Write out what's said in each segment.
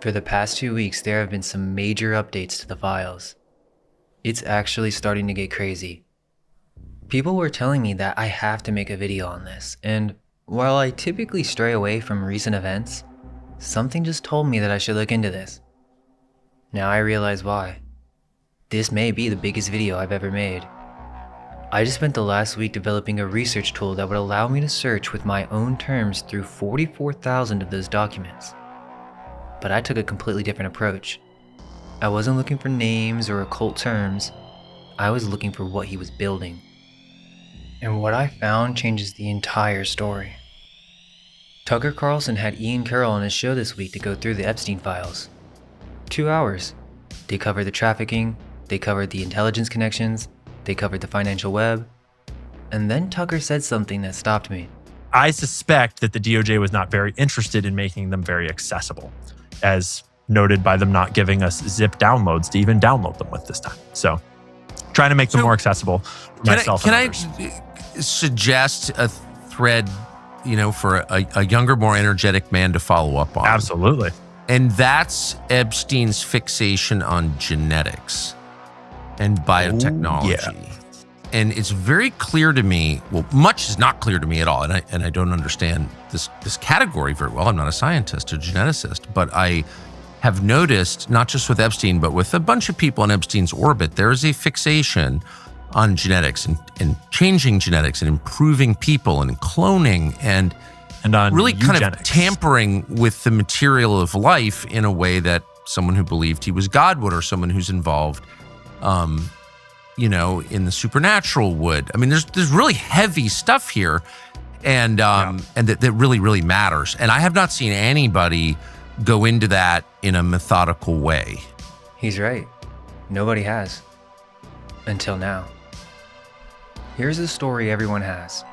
For the past 2 weeks, there have been some major updates to the files. It's actually starting to get crazy. People were telling me that I have to make a video on this, and while I typically stray away from recent events, something just told me that I should look into this. Now I realize why. This may be the biggest video I've ever made. I just spent the last week developing a research tool that would allow me to search with my own terms through 44,000 of those documents. But I took a completely different approach. I wasn't looking for names or occult terms. I was looking for what he was building. And what I found changes the entire story. Tucker Carlson had Ian Carroll on his show this week to go through the Epstein files. 2 hours. They covered the trafficking, they covered the intelligence connections, they covered the financial web, and then Tucker said something that stopped me. I suspect that the DOJ was not very interested in making them very accessible, as noted by them not giving us zip downloads to even download them with this time. So trying to make them more accessible for myself and others. Can I suggest a thread, for a younger, more energetic man to follow up on? Absolutely. And that's Epstein's fixation on genetics and biotechnology. Ooh, yeah. And it's very clear to me, well, much is not clear to me at all, and I don't understand this category very well. I'm not a scientist or geneticist, but I have noticed, not just with Epstein, but with a bunch of people in Epstein's orbit, there is a fixation on genetics and changing genetics and improving people and cloning and on really eugenics. Kind of tampering with the material of life in a way that someone who believed he was God would, or someone who's involved in the supernatural would. I mean, there's really heavy stuff here, and that really, really matters. And I have not seen anybody go into that in a methodical way. He's right. Nobody has. Until now. Here's the story everyone has.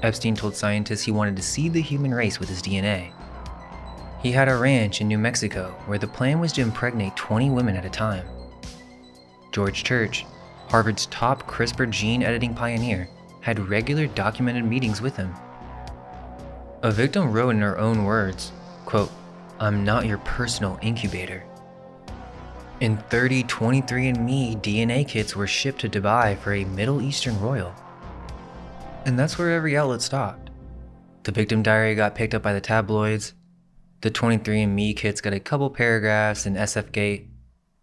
Epstein told scientists he wanted to seed the human race with his DNA. He had a ranch in New Mexico where the plan was to impregnate 20 women at a time. George Church, Harvard's top CRISPR gene editing pioneer, had regular documented meetings with him. A victim wrote in her own words, quote, "I'm not your personal incubator." In 30 23andMe DNA kits were shipped to Dubai for a Middle Eastern royal. And that's where every outlet stopped. The victim diary got picked up by the tabloids, the 23andMe kits got a couple paragraphs in SFgate,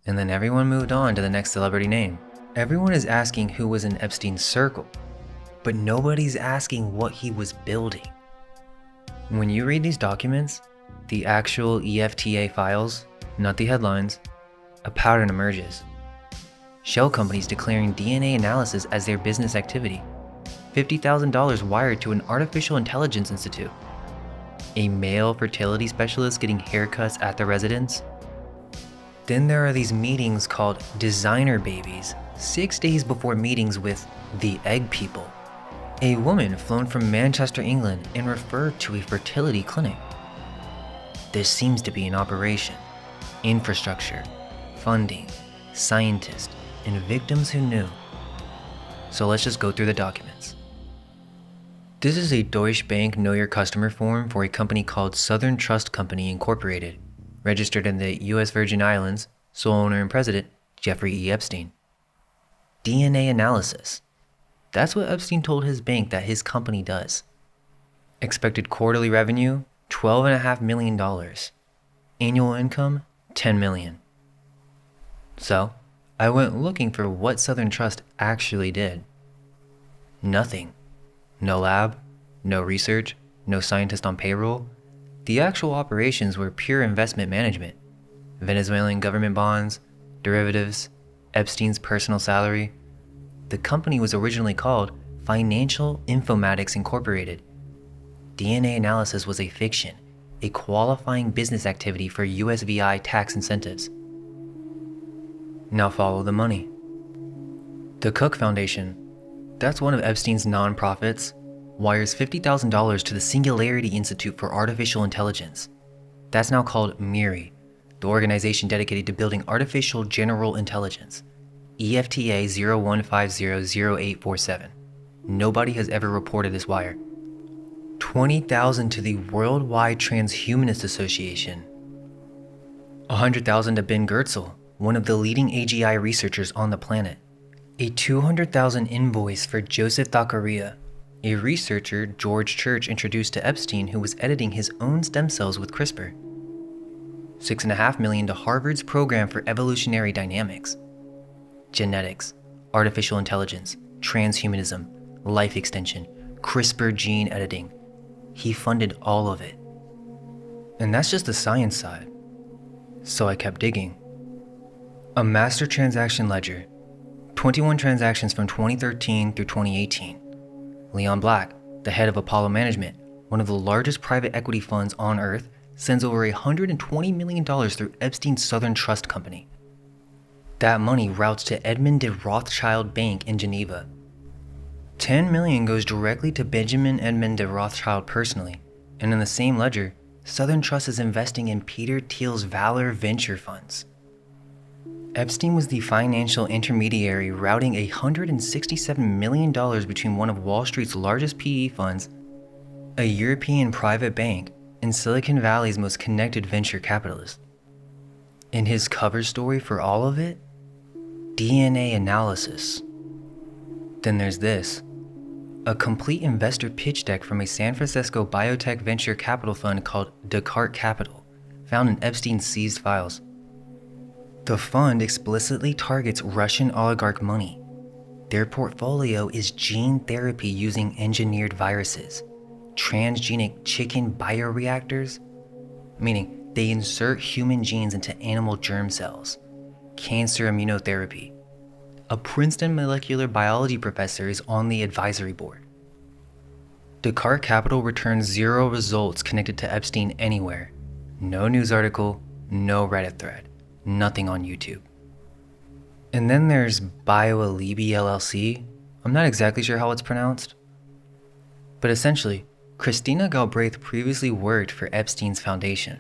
and then everyone moved on to the next celebrity name. Everyone is asking who was in Epstein's circle, but nobody's asking what he was building. When you read these documents, the actual EFTA files, not the headlines, a pattern emerges. Shell companies declaring DNA analysis as their business activity. $50,000 wired to an artificial intelligence institute. A male fertility specialist getting haircuts at the residence. Then there are these meetings called designer babies, 6 days before meetings with the egg people. A woman flown from Manchester, England, and referred to a fertility clinic. This seems to be an operation. Infrastructure, funding, scientists, and victims who knew. So let's just go through the documents. This is a Deutsche Bank Know Your Customer form for a company called Southern Trust Company Incorporated, registered in the U.S. Virgin Islands, sole owner and president, Jeffrey E. Epstein. DNA analysis. That's what Epstein told his bank that his company does. Expected quarterly revenue, $12.5 million. Annual income, $10 million. So, I went looking for what Southern Trust actually did. Nothing. No lab, no research, no scientist on payroll. The actual operations were pure investment management. Venezuelan government bonds, derivatives, Epstein's personal salary. The company was originally called Financial Informatics Incorporated. DNA analysis was a fiction, a qualifying business activity for USVI tax incentives. Now follow the money. The Cook Foundation, that's one of Epstein's nonprofits, wires $50,000 to the Singularity Institute for Artificial Intelligence. That's now called MIRI, the organization dedicated to building artificial general intelligence. EFTA 01500847. Nobody has ever reported this wire. $20,000 to the Worldwide Transhumanist Association. $100,000 to Ben Goertzel, one of the leading AGI researchers on the planet. A $200,000 invoice for Joseph Thackeray, a researcher George Church introduced to Epstein who was editing his own stem cells with CRISPR. $6.5 million to Harvard's program for evolutionary dynamics. Genetics, artificial intelligence, transhumanism, life extension, CRISPR gene editing. He funded all of it. And that's just the science side. So I kept digging. A master transaction ledger, 21 transactions from 2013 through 2018. Leon Black, the head of Apollo Management, one of the largest private equity funds on Earth, sends over $120 million through Epstein's Southern Trust Company. That money routes to Edmond de Rothschild Bank in Geneva. $10 million goes directly to Benjamin Edmond de Rothschild personally, and in the same ledger, Southern Trust is investing in Peter Thiel's Valor Venture funds. Epstein was the financial intermediary routing $167 million between one of Wall Street's largest PE funds, a European private bank, and Silicon Valley's most connected venture capitalist. And his cover story for all of it? DNA analysis. Then there's this. A complete investor pitch deck from a San Francisco biotech venture capital fund called Descartes Capital, found in Epstein's seized files. The fund explicitly targets Russian oligarch money. Their portfolio is gene therapy using engineered viruses, transgenic chicken bioreactors, meaning they insert human genes into animal germ cells, cancer immunotherapy. A Princeton molecular biology professor is on the advisory board. Descartes Capital returns 0 results connected to Epstein anywhere. No news article, no Reddit thread, nothing on YouTube. And then there's BioAlibi LLC. I'm not exactly sure how it's pronounced. But essentially, Christina Galbraith previously worked for Epstein's foundation.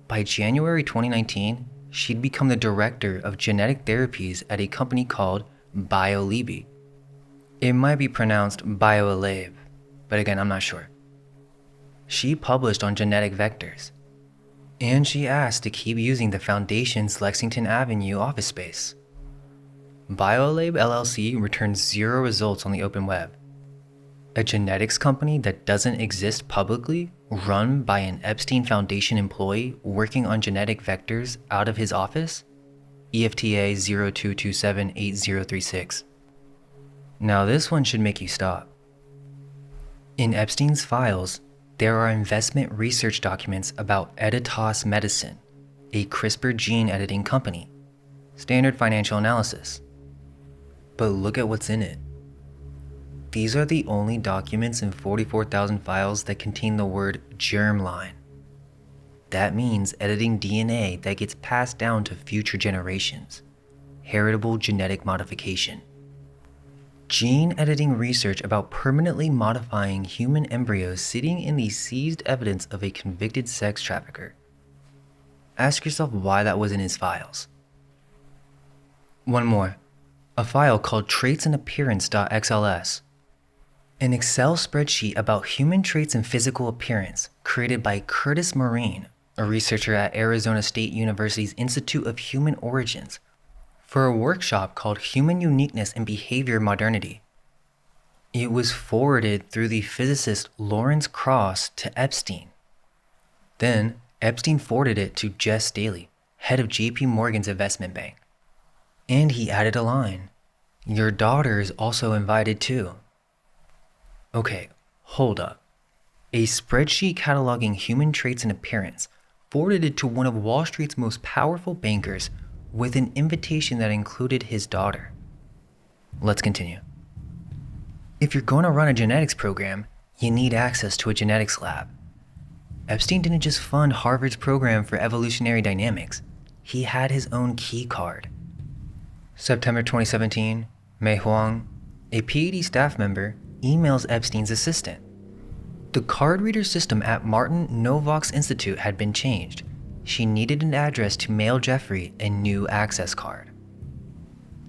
By January 2019, she'd become the director of genetic therapies at a company called BioAlibi. It might be pronounced BioAlib, but again, I'm not sure. She published on genetic vectors, and she asked to keep using the foundation's Lexington Avenue office space. BioLab LLC returns 0 results on the open web. A genetics company that doesn't exist publicly, run by an Epstein Foundation employee working on genetic vectors out of his office? EFTA 02278036. Now this one should make you stop. In Epstein's files, there are investment research documents about Editas Medicine, a CRISPR gene editing company. Standard financial analysis. But look at what's in it. These are the only documents in 44,000 files that contain the word germline. That means editing DNA that gets passed down to future generations. Heritable genetic modification. Gene editing research about permanently modifying human embryos sitting in the seized evidence of a convicted sex trafficker. Ask yourself why that was in his files. One more. A file called traitsandappearance.xls. An Excel spreadsheet about human traits and physical appearance created by Curtis Marine, a researcher at Arizona State University's Institute of Human Origins, for a workshop called Human Uniqueness and Behavior Modernity. It was forwarded through the physicist Lawrence Krauss to Epstein. Then, Epstein forwarded it to Jess Staley, head of JP Morgan's investment bank. And he added a line, "Your daughter is also invited too." Okay, hold up. A spreadsheet cataloging human traits and appearance forwarded it to one of Wall Street's most powerful bankers with an invitation that included his daughter. Let's continue. If you're going to run a genetics program, you need access to a genetics lab. Epstein didn't just fund Harvard's program for evolutionary dynamics. He had his own key card. September 2017, Mei Huang, a PhD staff member, emails Epstein's assistant. The card reader system at Martin Novak's Institute had been changed. She needed an address to mail Jeffrey a new access card.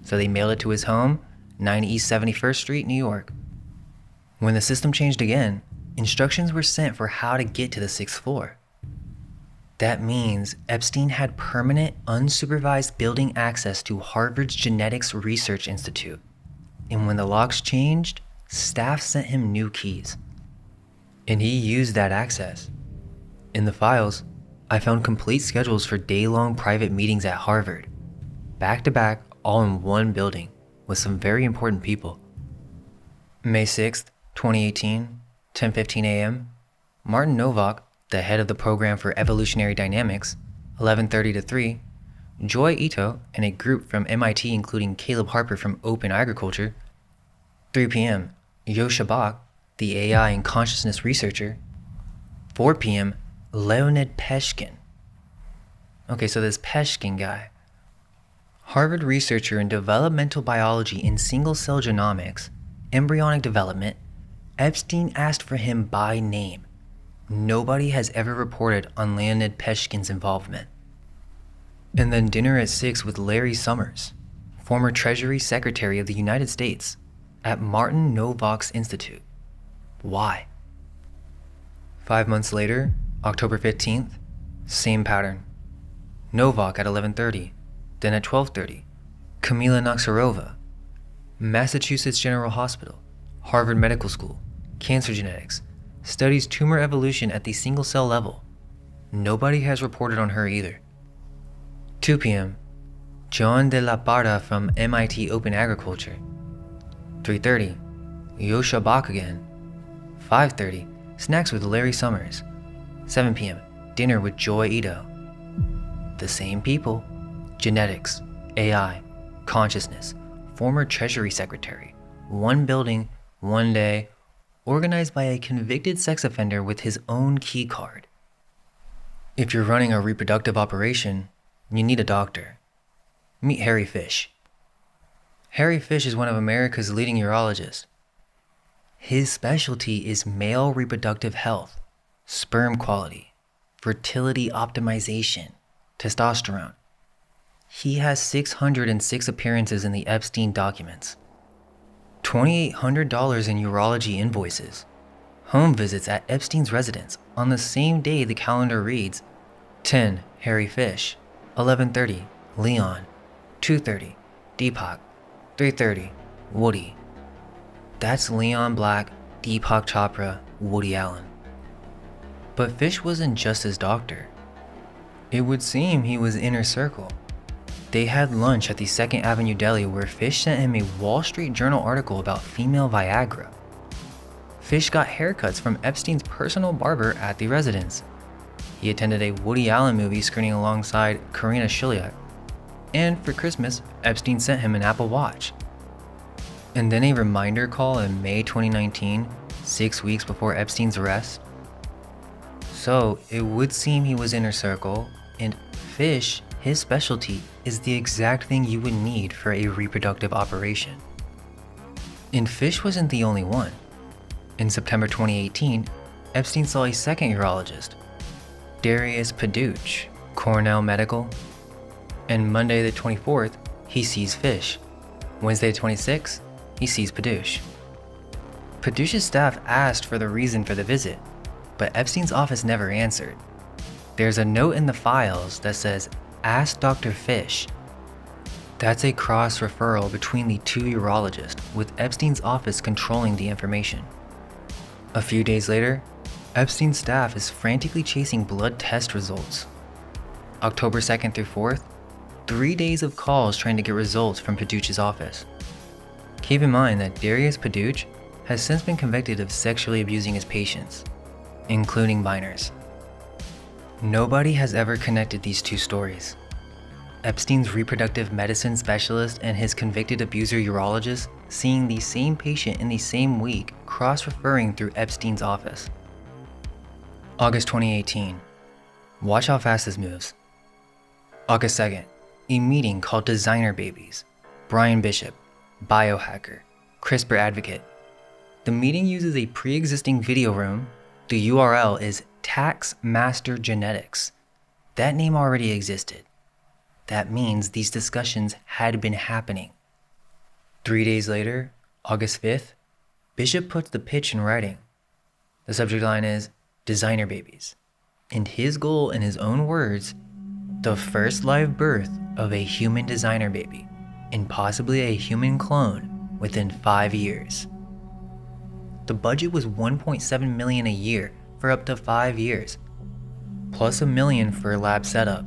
So they mailed it to his home, 9 East 71st Street, New York. When the system changed again, instructions were sent for how to get to the 6th floor. That means Epstein had permanent, unsupervised building access to Harvard's Genetics Research Institute. And when the locks changed, staff sent him new keys. And he used that access. In the files, I found complete schedules for day-long private meetings at Harvard, back-to-back, all in one building, with some very important people. May 6th, 2018, 10:15 a.m., Martin Novak, the head of the program for evolutionary dynamics, 11:30 to 3, Joy Ito and a group from MIT including Caleb Harper from Open Agriculture, 3 p.m., Yosha Bach, the AI and consciousness researcher, 4 p.m., Leonid Peshkin. Okay, so this Peshkin guy, Harvard researcher in developmental biology and single-cell genomics, embryonic development, Epstein asked for him by name. Nobody has ever reported on Leonid Peshkin's involvement. And then dinner at 6 with Larry Summers, former Treasury Secretary of the United States, at Martin Novak's Institute. Why? 5 months later, October 15th, same pattern. Novak at 11:30, then at 12:30, Kamila Naxarova, Massachusetts General Hospital, Harvard Medical School, cancer genetics, studies tumor evolution at the single-cell level. Nobody has reported on her either. 2 p.m., John de la Parra from MIT Open Agriculture. 3:30, Yosha Bach again. 5:30, snacks with Larry Summers. 7 p.m., dinner with Joy Ito. The same people. Genetics, AI, consciousness, former Treasury Secretary. One building, one day, organized by a convicted sex offender with his own key card. If you're running a reproductive operation, you need a doctor. Meet Harry Fish. Harry Fish is one of America's leading urologists. His specialty is male reproductive health, sperm quality, fertility optimization, testosterone. He has 606 appearances in the Epstein documents, $2,800 in urology invoices, home visits at Epstein's residence on the same day the calendar reads 10 Harry Fish, 11:30 Leon, 2:30 Deepak, 3:30 Woody. That's Leon Black, Deepak Chopra, Woody Allen. But Fish wasn't just his doctor. It would seem he was inner circle. They had lunch at the 2nd Avenue Deli where Fish sent him a Wall Street Journal article about female Viagra. Fish got haircuts from Epstein's personal barber at the residence. He attended a Woody Allen movie screening alongside Karina Shiliak. And for Christmas, Epstein sent him an Apple Watch. And then a reminder call in May 2019, 6 weeks before Epstein's arrest. So it would seem he was inner circle, and Fish, his specialty, is the exact thing you would need for a reproductive operation. And Fish wasn't the only one. In September 2018, Epstein saw a second urologist, Darius Paduch, Cornell Medical. And Monday the 24th, he sees Fish. Wednesday the 26th, he sees Paduch. Paduch's staff asked for the reason for the visit, but Epstein's office never answered. There's a note in the files that says, "Ask Dr. Fish." That's a cross-referral between the two urologists, with Epstein's office controlling the information. A few days later, Epstein's staff is frantically chasing blood test results. October 2nd through 4th, 3 days of calls trying to get results from Paduch's office. Keep in mind that Darius Paduch has since been convicted of sexually abusing his patients, including minors. Nobody has ever connected these two stories. Epstein's reproductive medicine specialist and his convicted abuser urologist seeing the same patient in the same week, cross-referring through Epstein's office. August 2018. Watch how fast this moves. August 2nd. A meeting called Designer Babies. Brian Bishop, biohacker, CRISPR advocate. The meeting uses a pre-existing video room. The URL is Tax Master Genetics. That name already existed. That means these discussions had been happening. 3 days later, August 5th, Bishop puts the pitch in writing. The subject line is Designer Babies. and his goal, in his own words, the first live birth of a human designer baby, and possibly a human clone within 5 years. The budget was $1.7 million a year for up to 5 years, plus $1 million for a lab setup.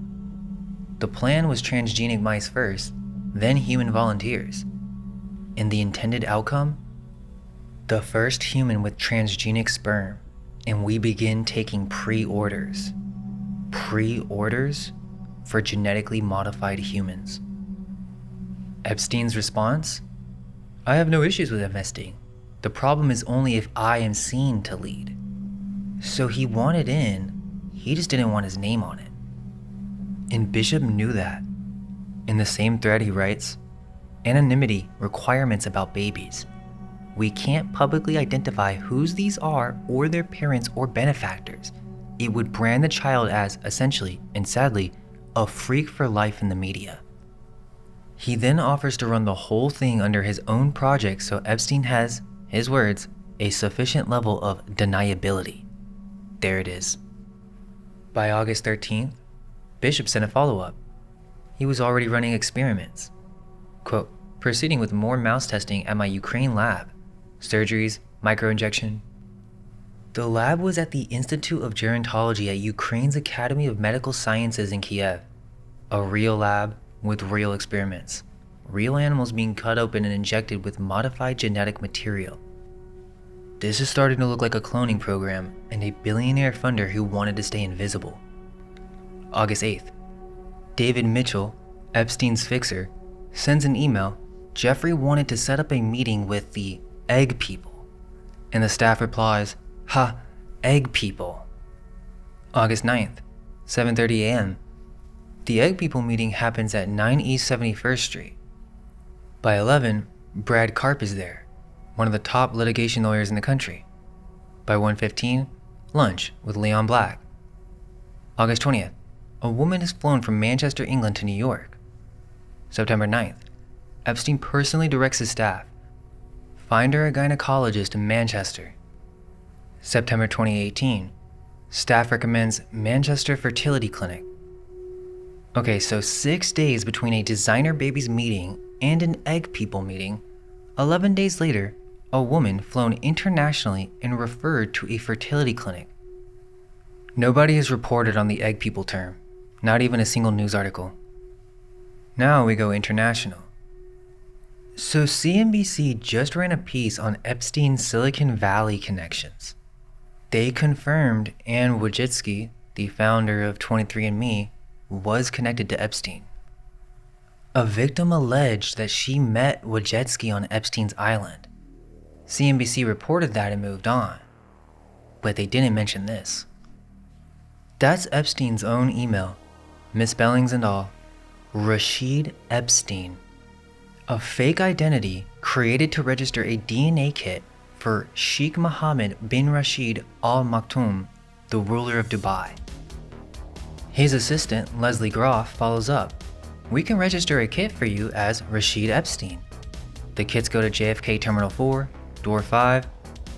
The plan was transgenic mice first, then human volunteers. And the intended outcome? The first human with transgenic sperm, and we begin taking pre-orders. Pre-orders for genetically modified humans. Epstein's response? I have no issues with investing. The problem is only if I am seen to lead. So he wanted in, he just didn't want his name on it. And Bishop knew that. In the same thread he writes, anonymity requirements about babies. We can't publicly identify whose these are or their parents or benefactors. It would brand the child as, essentially, and sadly, a freak for life in the media. He then offers to run the whole thing under his own project so Epstein has, his words, a sufficient level of deniability. There it is. By August 13th, Bishop sent a follow-up. He was already running experiments. Quote, proceeding with more mouse testing at my Ukraine lab. Surgeries, microinjection. The lab was at the Institute of Gerontology at Ukraine's Academy of Medical Sciences in Kiev. A real lab with real experiments. Real animals being cut open and injected with modified genetic material. This is starting to look like a cloning program and a billionaire funder who wanted to stay invisible. August 8th. David Mitchell, Epstein's fixer, sends an email. Jeffrey wanted to set up a meeting with the egg people. And the staff replies, ha, egg people. August 9th, 7:30 a.m. The egg people meeting happens at 9 East 71st Street. By 11, Brad Karp is there, one of the top litigation lawyers in the country. By 1:15, lunch with Leon Black. August 20th, a woman is flown from Manchester, England to New York. September 9th, Epstein personally directs his staff. Find her a gynecologist in Manchester. September 2018, staff recommends Manchester Fertility Clinic. Okay, so 6 days between a designer babies meeting and an egg people meeting. 11 days later, a woman flown internationally and referred to a fertility clinic. Nobody has reported on the egg people term, not even a single news article. Now we go international. So CNBC just ran a piece on Epstein's Silicon Valley connections. They confirmed Anne Wojcicki, the founder of 23andMe, was connected to Epstein. A victim alleged that she met Wojcicki on Epstein's island. CNBC reported that and moved on, but they didn't mention this. That's Epstein's own email, misspellings and all. Rashid Epstein, a fake identity created to register a DNA kit for Sheikh Mohammed bin Rashid Al Maktoum, the ruler of Dubai. His assistant, Leslie Groff, follows up. We can register a kit for you as Rashid Epstein. The kits go to JFK Terminal 4, Door 5,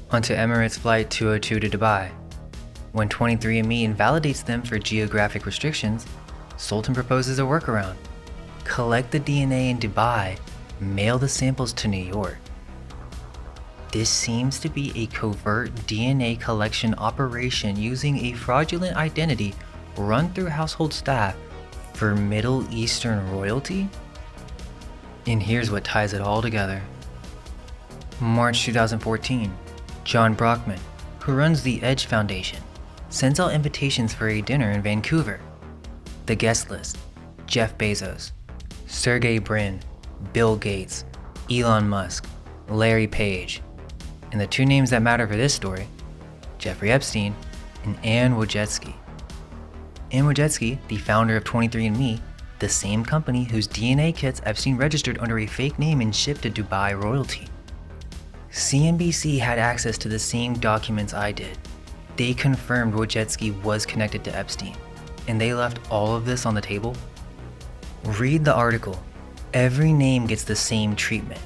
onto Emirates Flight 202 to Dubai. When 23andMe invalidates them for geographic restrictions, Sultan proposes a workaround. Collect the DNA in Dubai, mail the samples to New York. This seems to be a covert DNA collection operation using a fraudulent identity run through household staff for Middle Eastern royalty? And here's what ties it all together. March 2014, John Brockman, who runs the Edge Foundation, sends out invitations for a dinner in Vancouver. The guest list: Jeff Bezos, Sergey Brin, Bill Gates, Elon Musk, Larry Page, and the two names that matter for this story, Jeffrey Epstein and Anne Wojcicki. Anne Wojcicki, the founder of 23andMe, the same company whose DNA kits Epstein registered under a fake name and shipped to Dubai royalty. CNBC had access to the same documents I did. They confirmed Wojcicki was connected to Epstein, and they left all of this on the table. Read the article. Every name gets the same treatment.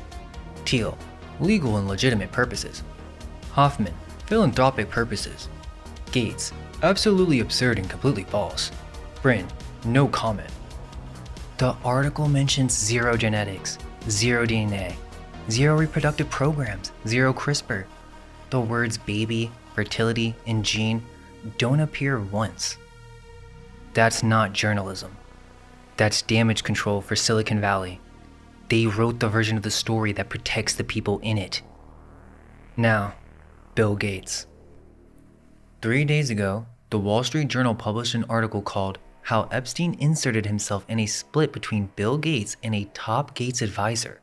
Thiel, legal and legitimate purposes. Hoffman, philanthropic purposes. Gates, Absolutely absurd and completely false. Bryn, no comment. The article mentions zero genetics, zero DNA, zero reproductive programs, zero CRISPR. The words baby, fertility, and gene don't appear once. That's not journalism. That's damage control for Silicon Valley. They wrote the version of the story that protects the people in it. Now, Bill Gates. 3 days ago, the Wall Street Journal published an article called How Epstein Inserted Himself in a Split Between Bill Gates and a Top Gates Advisor.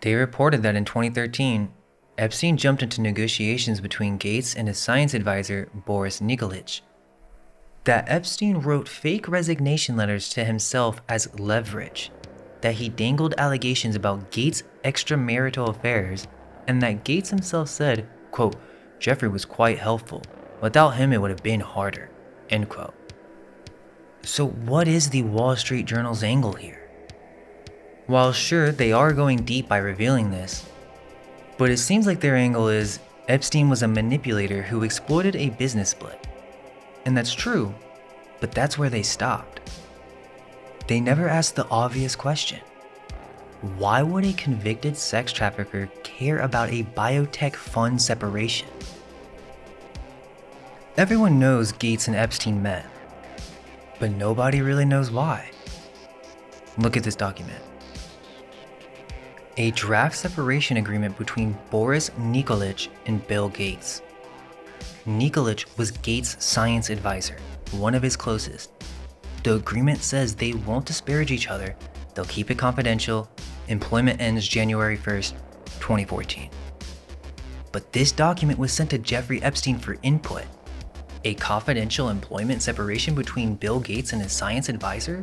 They reported that in 2013, Epstein jumped into negotiations between Gates and his science advisor, Boris Nikolic. That Epstein wrote fake resignation letters to himself as leverage, that he dangled allegations about Gates' extramarital affairs, and that Gates himself said, quote, Jeffrey was quite helpful. Without him, it would have been harder, end quote. So what is the Wall Street Journal's angle here? While sure, they are going deep by revealing this, but it seems like their angle is Epstein was a manipulator who exploited a business split. And that's true, but that's where they stopped. They never asked the obvious question. Why would a convicted sex trafficker care about a biotech fund separation? Everyone knows Gates and Epstein met, but nobody really knows why. Look at this document. A draft separation agreement between Boris Nikolic and Bill Gates. Nikolic was Gates' science advisor, one of his closest. The agreement says they won't disparage each other, they'll keep it confidential, employment ends January 1st, 2014. But this document was sent to Jeffrey Epstein for input. A confidential employment separation between Bill Gates and his science advisor,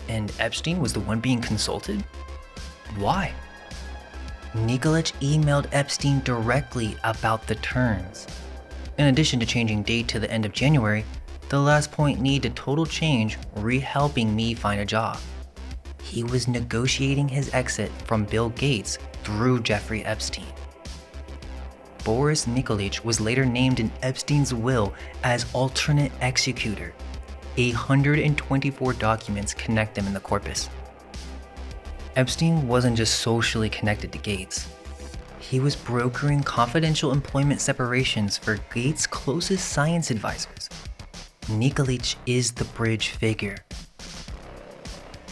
and Epstein was the one being consulted? Why? Nikolic emailed Epstein directly about the terms. In addition to changing date to the end of January, the last point need to total change, re-helping me find a job. He was negotiating his exit from Bill Gates through Jeffrey Epstein. Boris Nikolic was later named in Epstein's will as alternate executor. 124 documents connect them in the corpus. Epstein wasn't just socially connected to Gates. He was brokering confidential employment separations for Gates' closest science advisors. Nikolic is the bridge figure.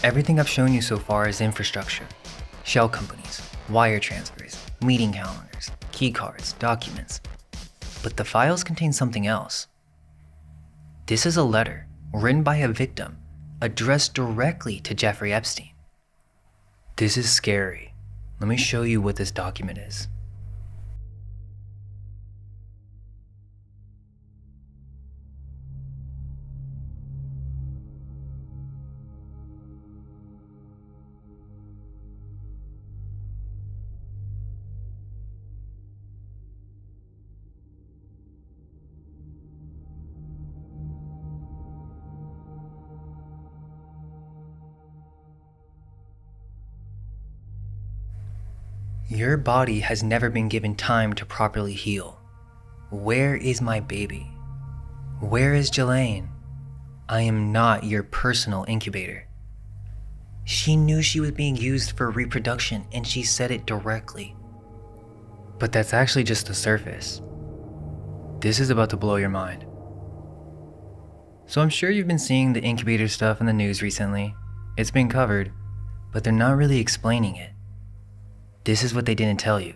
Everything I've shown you so far is infrastructure. Shell companies, wire transfers, meeting calendars, key cards, documents. But the files contain something else. This is a letter written by a victim addressed directly to Jeffrey Epstein. This is scary. Let me show you what this document is. Your body has never been given time to properly heal. Where is my baby? Where is Jelaine? I am not your personal incubator. She knew she was being used for reproduction and she said it directly. But that's actually just the surface. This is about to blow your mind. So I'm sure you've been seeing the incubator stuff in the news recently. It's been covered, but they're not really explaining it. This is what they didn't tell you.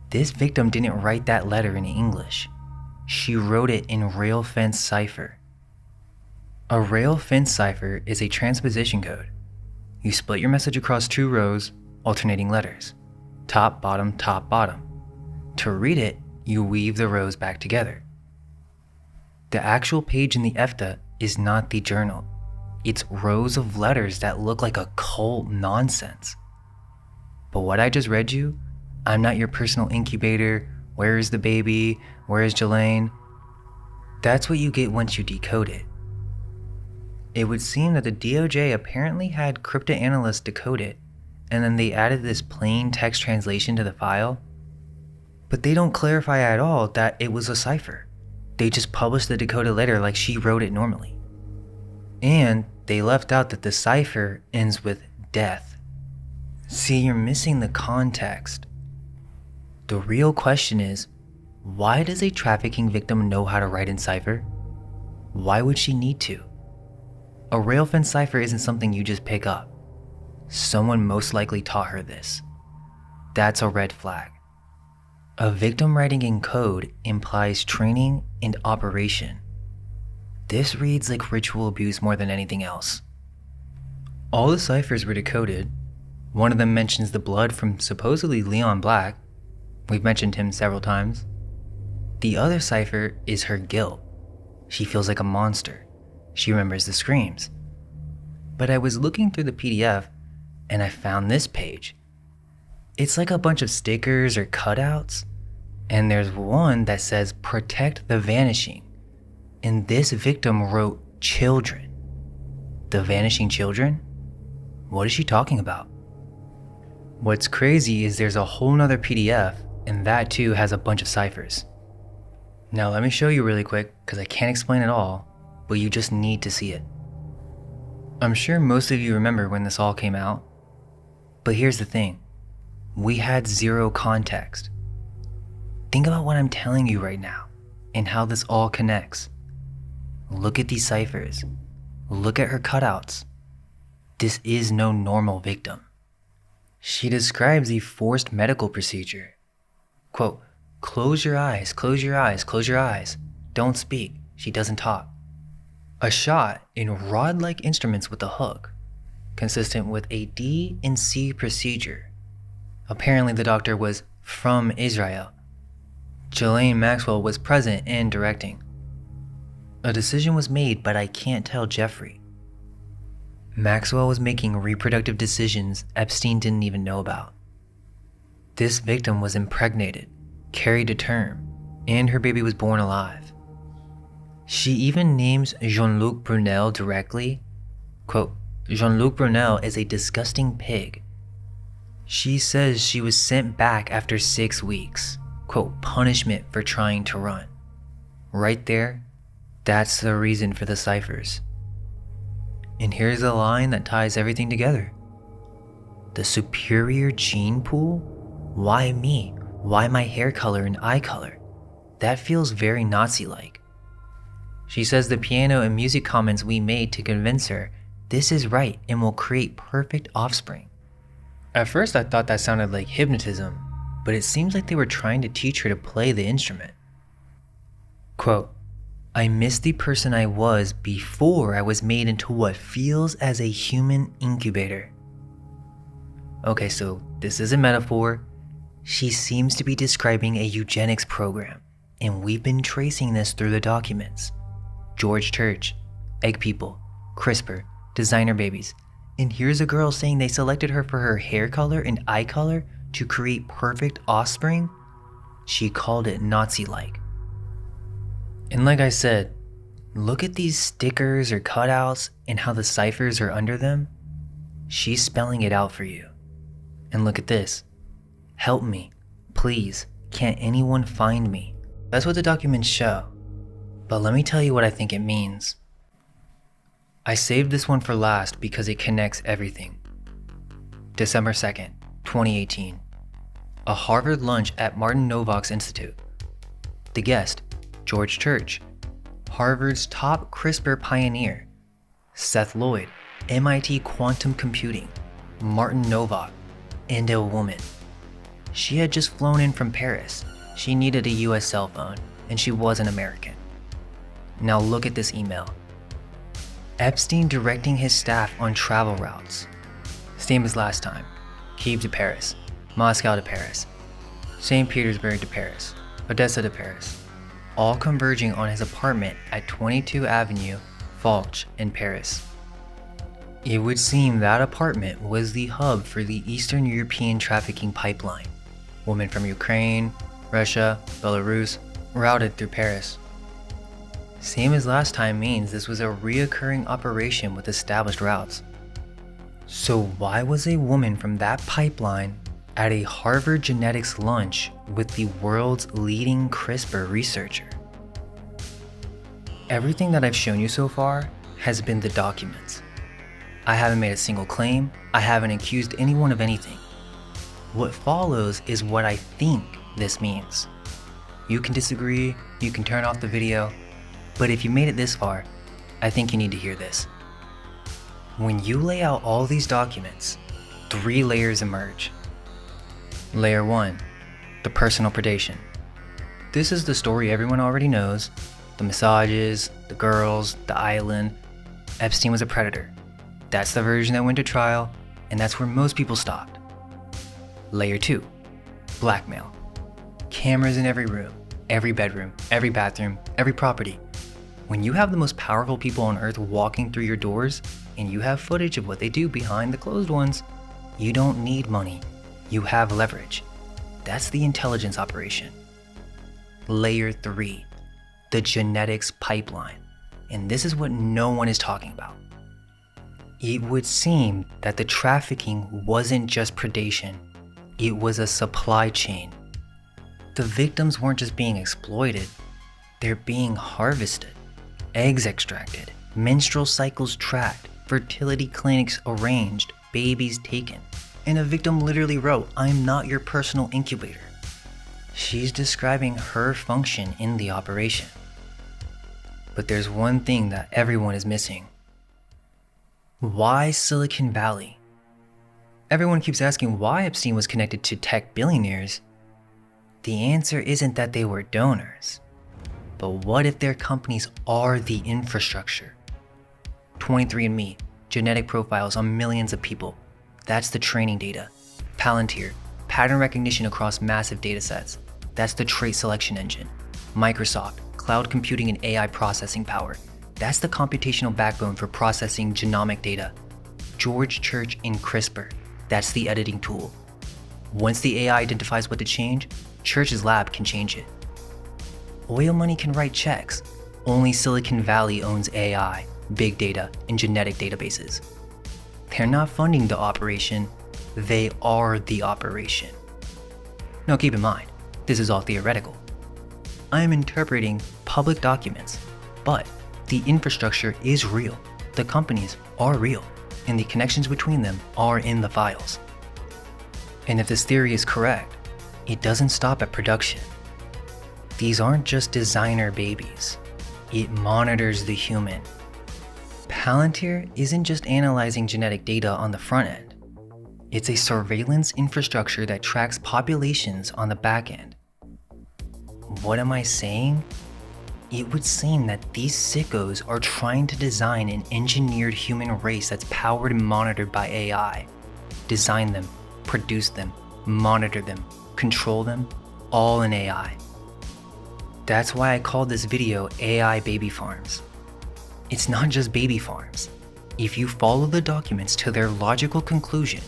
This victim didn't write that letter in English. She wrote it in rail fence cipher. A rail fence cipher is a transposition code. You split your message across 2 rows, alternating letters. Top, bottom, top, bottom. To read it, you weave the rows back together. The actual page in the EFTA is not the journal. It's rows of letters that look like occult nonsense. But what I just read you, I'm not your personal incubator, where is the baby, where is Jelaine? That's what you get once you decode it. It would seem that the DOJ apparently had cryptanalysts decode it, and then they added this plain text translation to the file. But they don't clarify at all that it was a cipher. They just published the decoded letter like she wrote it normally. And they left out that the cipher ends with death. See, you're missing the context. The real question is, why does a trafficking victim know how to write in cipher? Why would she need to? A railfin cipher isn't something you just pick up. Someone most likely taught her this. That's a red flag. A victim writing in code implies training and operation. This reads like ritual abuse more than anything else. All the ciphers were decoded. One of them mentions the blood from supposedly Leon Black. We've mentioned him several times. The other cipher is her guilt. She feels like a monster. She remembers the screams. But I was looking through the PDF and I found this page. It's like a bunch of stickers or cutouts, and there's one that says protect the vanishing. And this victim wrote children. The vanishing children? What is she talking about? What's crazy is there's a whole nother PDF, and that too has a bunch of ciphers. Now let me show you really quick, because I can't explain it all, but you just need to see it. I'm sure most of you remember when this all came out, but here's the thing. We had zero context. Think about what I'm telling you right now, and how this all connects. Look at these ciphers. Look at her cutouts. This is no normal victim. She describes a forced medical procedure. Quote, close your eyes, close your eyes, close your eyes. Don't speak, she doesn't talk. A shot in rod-like instruments with a hook, consistent with a D and C procedure. Apparently the doctor was from Israel. Ghislaine Maxwell was present and directing. A decision was made, but I can't tell Jeffrey. Maxwell was making reproductive decisions Epstein didn't even know about. This victim was impregnated, carried to term, and her baby was born alive. She even names Jean-Luc Brunel directly. Quote, Jean-Luc Brunel is a disgusting pig. She says she was sent back after 6 weeks. Quote, punishment for trying to run. Right there, that's the reason for the ciphers. And here's the line that ties everything together. The superior gene pool? Why me? Why my hair color and eye color? That feels very Nazi-like. She says the piano and music comments we made to convince her this is right and will create perfect offspring. At first I thought that sounded like hypnotism, but it seems like they were trying to teach her to play the instrument. Quote, I miss the person I was before I was made into what feels as a human incubator. Okay, so this is a metaphor. She seems to be describing a eugenics program, and we've been tracing this through the documents. George Church, egg people, CRISPR, designer babies. And here's a girl saying they selected her for her hair color and eye color to create perfect offspring? She called it Nazi-like. And like I said, look at these stickers or cutouts and how the ciphers are under them. She's spelling it out for you. And look at this. Help me, please. Can't anyone find me? That's what the documents show. But let me tell you what I think it means. I saved this one for last because it connects everything. December 2nd, 2018. A Harvard lunch at Martin Novak's Institute. The guest, George Church, Harvard's top CRISPR pioneer. Seth Lloyd, MIT quantum computing. Martin Novak, and a woman. She had just flown in from Paris. She needed a US cell phone, and she wasn't American. Now look at this email. Epstein directing his staff on travel routes. Same as last time. Kyiv to Paris, Moscow to Paris, St. Petersburg to Paris, Odessa to Paris, all converging on his apartment at 22 Avenue, Foch in Paris. It would seem that apartment was the hub for the Eastern European trafficking pipeline. Women from Ukraine, Russia, Belarus, routed through Paris. Same as last time means this was a reoccurring operation with established routes. So why was a woman from that pipeline at a Harvard genetics lunch with the world's leading CRISPR researcher? Everything that I've shown you so far has been the documents. I haven't made a single claim, I haven't accused anyone of anything. What follows is what I think this means. You can disagree, you can turn off the video, but if you made it this far, I think you need to hear this. When you lay out all these documents, 3 layers emerge. Layer 1, the personal predation. This is the story everyone already knows. The massages, the girls, the island. Epstein was a predator. That's the version that went to trial, and that's where most people stopped. Layer 2, blackmail. Cameras in every room, every bedroom, every bathroom, every property. When you have the most powerful people on earth walking through your doors, and you have footage of what they do behind the closed ones, you don't need money. You have leverage. That's the intelligence operation. Layer 3, the genetics pipeline. And this is what no one is talking about. It would seem that the trafficking wasn't just predation, it was a supply chain. The victims weren't just being exploited, they're being harvested. Eggs extracted, menstrual cycles tracked, fertility clinics arranged, babies taken. And a victim literally wrote, "I'm not your personal incubator." She's describing her function in the operation. But there's one thing that everyone is missing. Why Silicon Valley? Everyone keeps asking why Epstein was connected to tech billionaires. The answer isn't that they were donors. But what if their companies are the infrastructure? 23andMe, genetic profiles on millions of people. That's the training data. Palantir, pattern recognition across massive datasets. That's the trait selection engine. Microsoft, cloud computing and AI processing power. That's the computational backbone for processing genomic data. George Church in CRISPR, that's the editing tool. Once the AI identifies what to change, Church's lab can change it. Oil money can write checks. Only Silicon Valley owns AI, big data, and genetic databases. They're not funding the operation, they are the operation. Now keep in mind, this is all theoretical. I am interpreting public documents, but the infrastructure is real, the companies are real, and the connections between them are in the files. And if this theory is correct, it doesn't stop at production. These aren't just designer babies, it monitors the human. Palantir isn't just analyzing genetic data on the front end. It's a surveillance infrastructure that tracks populations on the back end. What am I saying? It would seem that these sickos are trying to design an engineered human race that's powered and monitored by AI. Design them, produce them, monitor them, control them, all in AI. That's why I called this video AI Baby Farms. It's not just baby farms. If you follow the documents to their logical conclusion,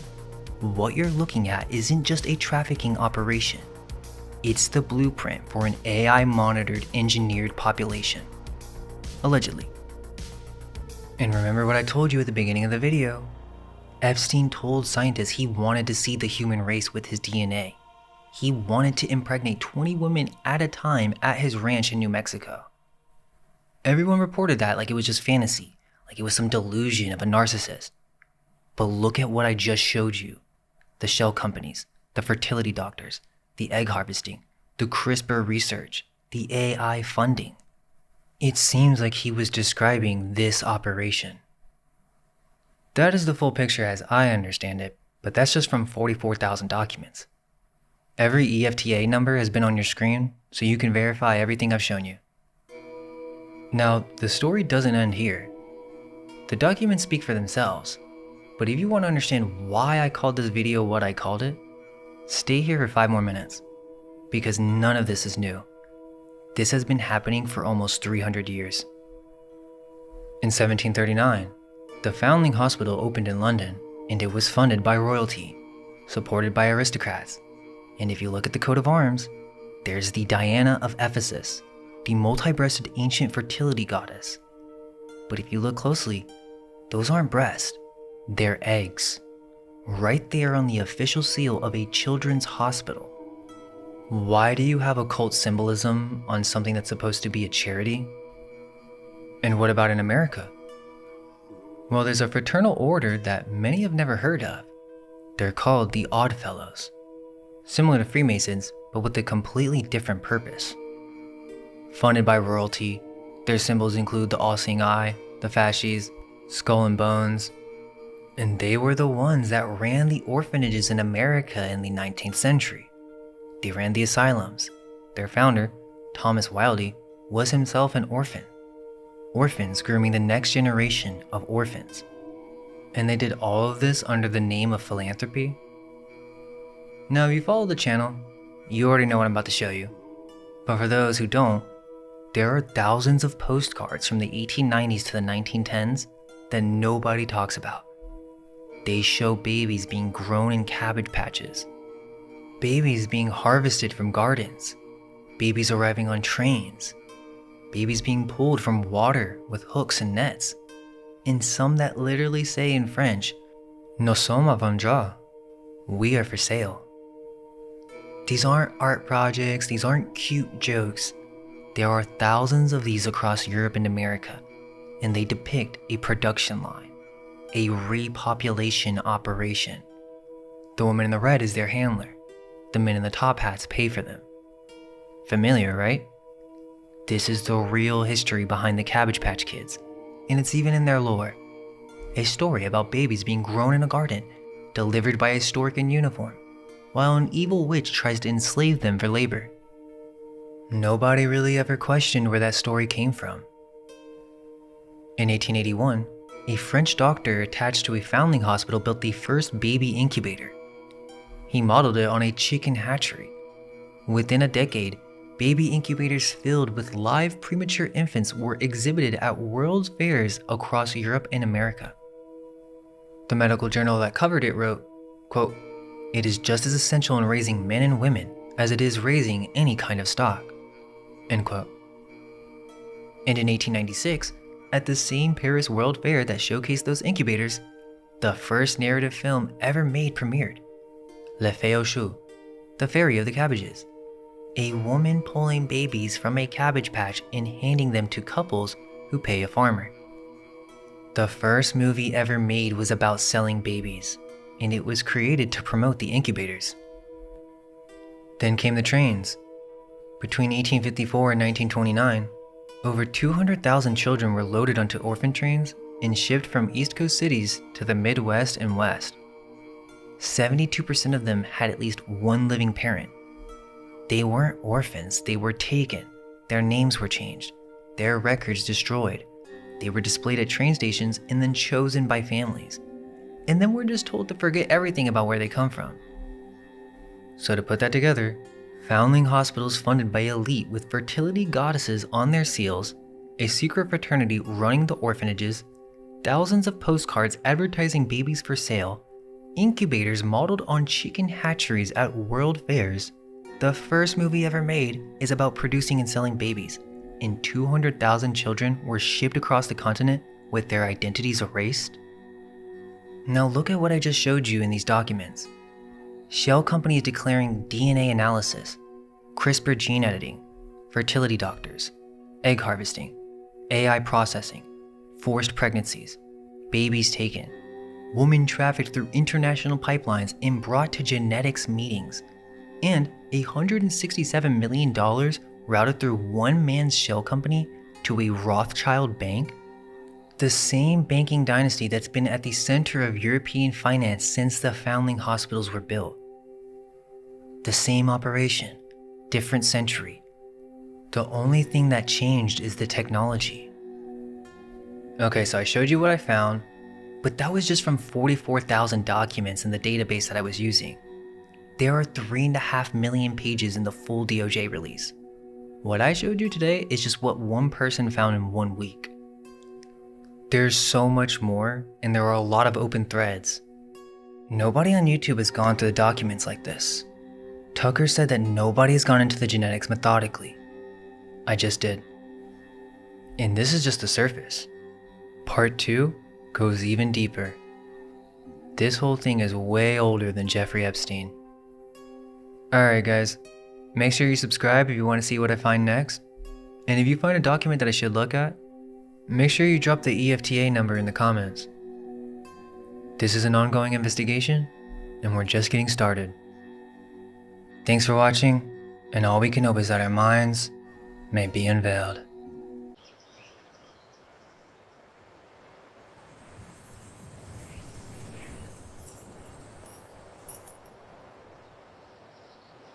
what you're looking at isn't just a trafficking operation. It's the blueprint for an AI-monitored, engineered population. Allegedly. And remember what I told you at the beginning of the video. Epstein told scientists he wanted to see the human race with his DNA. He wanted to impregnate 20 women at a time at his ranch in New Mexico. Everyone reported that like it was just fantasy, like it was some delusion of a narcissist. But look at what I just showed you. The shell companies, the fertility doctors, the egg harvesting, the CRISPR research, the AI funding. It seems like he was describing this operation. That is the full picture as I understand it, but that's just from 44,000 documents. Every EFTA number has been on your screen, so you can verify everything I've shown you. Now, the story doesn't end here. The documents speak for themselves, but if you want to understand why I called this video what I called it, stay here for 5 more minutes, because none of this is new. This has been happening for almost 300 years. In 1739, the Foundling Hospital opened in London, and it was funded by royalty, supported by aristocrats. And if you look at the coat of arms, there's the Diana of Ephesus, the multi-breasted ancient fertility goddess. But if you look closely, those aren't breasts, they're eggs. Right there on the official seal of a children's hospital. Why do you have occult symbolism on something that's supposed to be a charity? And what about in America? Well, there's a fraternal order that many have never heard of. They're called the Odd Fellows. Similar to Freemasons, but with a completely different purpose. Funded by royalty, their symbols include the all-seeing eye, the fasces, skull and bones, and they were the ones that ran the orphanages in America in the 19th century. They ran the asylums. Their founder, Thomas Wildey, was himself an orphan. Orphans grooming the next generation of orphans. And they did all of this under the name of philanthropy. Now, if you follow the channel, you already know what I'm about to show you. But for those who don't, there are thousands of postcards from the 1890s to the 1910s that nobody talks about. They show babies being grown in cabbage patches, babies being harvested from gardens, babies arriving on trains, babies being pulled from water with hooks and nets, and some that literally say in French, "Nous sommes à vendre," we are for sale. These aren't art projects, these aren't cute jokes. There are thousands of these across Europe and America, and they depict a production line, a repopulation operation. The woman in the red is their handler. The men in the top hats pay for them. Familiar, right? This is the real history behind the Cabbage Patch Kids, and it's even in their lore. A story about babies being grown in a garden, delivered by a stork in uniform, while an evil witch tries to enslave them for labor. Nobody really ever questioned where that story came from. In 1881, a French doctor attached to a foundling hospital built the first baby incubator. He modeled it on a chicken hatchery. Within a decade, baby incubators filled with live premature infants were exhibited at world's fairs across Europe and America. The medical journal that covered it wrote, quote, "It is just as essential in raising men and women as it is raising any kind of stock," end quote. And in 1896, at the same Paris World Fair that showcased those incubators, the first narrative film ever made premiered, Le Fée aux Choux, The Fairy of the Cabbages, a woman pulling babies from a cabbage patch and handing them to couples who pay a farmer. The first movie ever made was about selling babies, and it was created to promote the incubators. Then came the trains. Between 1854 and 1929, over 200,000 children were loaded onto orphan trains and shipped from East Coast cities to the Midwest and West. 72% of them had at least one living parent. They weren't orphans, they were taken. Their names were changed, their records destroyed. They were displayed at train stations and then chosen by families. And then we're just told to forget everything about where they come from. So to put that together, foundling hospitals funded by elite with fertility goddesses on their seals, a secret fraternity running the orphanages, thousands of postcards advertising babies for sale, incubators modeled on chicken hatcheries at world fairs, the first movie ever made is about producing and selling babies, and 200,000 children were shipped across the continent with their identities erased? Now look at what I just showed you in these documents. Shell companies declaring DNA analysis, CRISPR gene editing, fertility doctors, egg harvesting, AI processing, forced pregnancies, babies taken, women trafficked through international pipelines and brought to genetics meetings, and $167 million routed through one man's shell company to a Rothschild bank? The same banking dynasty that's been at the center of European finance since the foundling hospitals were built. The same operation, different century. The only thing that changed is the technology. Okay, so I showed you what I found, but that was just from 44,000 documents in the database that I was using. There are 3.5 million pages in the full DOJ release. What I showed you today is just what one person found in 1 week. There's so much more, and there are a lot of open threads. Nobody on YouTube has gone through the documents like this. Tucker said that nobody has gone into the genetics methodically. I just did. And this is just the surface. Part 2 goes even deeper. This whole thing is way older than Jeffrey Epstein. Alright guys, make sure you subscribe if you want to see what I find next. And if you find a document that I should look at, make sure you drop the EFTA number in the comments. This is an ongoing investigation, and we're just getting started. Thanks for watching, and all we can hope is that our minds may be unveiled.